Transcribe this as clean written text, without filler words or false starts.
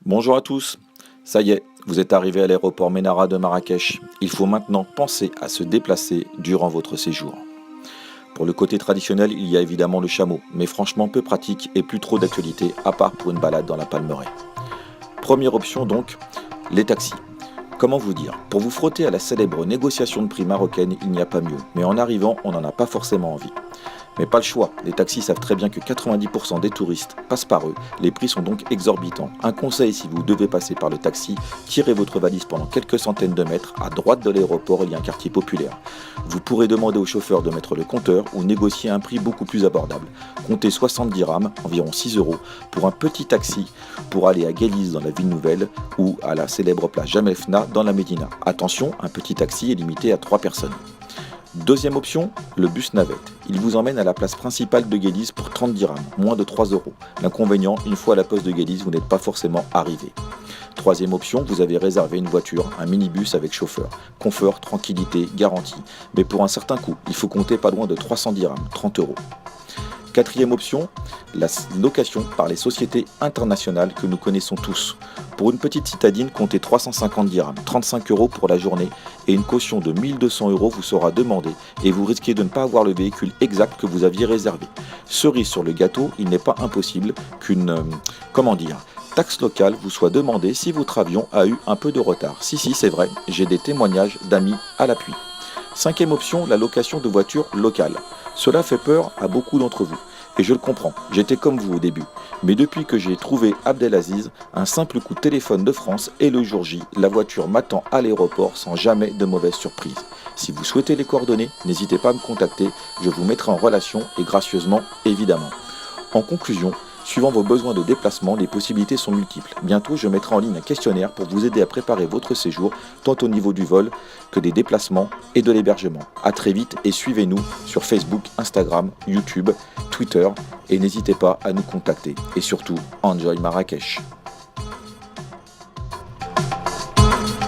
Bonjour à tous, ça y est, vous êtes arrivé à l'aéroport Menara de Marrakech. Il faut maintenant penser à se déplacer durant votre séjour. Pour le côté traditionnel, il y a évidemment le chameau, mais franchement peu pratique et plus trop d'actualité à part pour une balade dans la Palmeraie. Première option donc, les taxis. Comment vous dire? Pour vous frotter à la célèbre négociation de prix marocaine, il n'y a pas mieux, mais en arrivant, on n'en a pas forcément envie. Mais pas le choix, les taxis savent très bien que 90% des touristes passent par eux, les prix sont donc exorbitants. Un conseil si vous devez passer par le taxi, tirez votre valise pendant quelques centaines de mètres, à droite de l'aéroport il y a un quartier populaire. Vous pourrez demander au chauffeur de mettre le compteur ou négocier un prix beaucoup plus abordable. Comptez 70 dirhams, environ 6 euros, pour un petit taxi pour aller à Guéliz dans la ville nouvelle ou à la célèbre plage Jamel Fna dans la Médina. Attention, un petit taxi est limité à 3 personnes. Deuxième option, le bus navette. Il vous emmène à la place principale de Guéliz pour 30 dirhams, moins de 3 euros. L'inconvénient, une fois à la poste de Guéliz, vous n'êtes pas forcément arrivé. Troisième option, vous avez réservé une voiture, un minibus avec chauffeur. Confort, tranquillité, garantie. Mais pour un certain coût, il faut compter pas loin de 300 dirhams, 30 euros. Quatrième option, la location par les sociétés internationales que nous connaissons tous. Pour une petite citadine, comptez 350 dirhams, 35 euros pour la journée et une caution de 1200 euros vous sera demandée et vous risquez de ne pas avoir le véhicule exact que vous aviez réservé. Cerise sur le gâteau, il n'est pas impossible qu'une, taxe locale vous soit demandée si votre avion a eu un peu de retard. Si, c'est vrai, j'ai des témoignages d'amis à l'appui. Cinquième option, la location de voitures locales. Cela fait peur à beaucoup d'entre vous. Et je le comprends, j'étais comme vous au début. Mais depuis que j'ai trouvé Abdelaziz, un simple coup de téléphone de France et le jour J, la voiture m'attend à l'aéroport sans jamais de mauvaise surprise. Si vous souhaitez les coordonnées, n'hésitez pas à me contacter, je vous mettrai en relation et gracieusement, évidemment. En conclusion, suivant vos besoins de déplacement, les possibilités sont multiples. Bientôt, je mettrai en ligne un questionnaire pour vous aider à préparer votre séjour, tant au niveau du vol que des déplacements et de l'hébergement. A très vite et suivez-nous sur Facebook, Instagram, YouTube, Twitter et n'hésitez pas à nous contacter. Et surtout, enjoy Marrakech!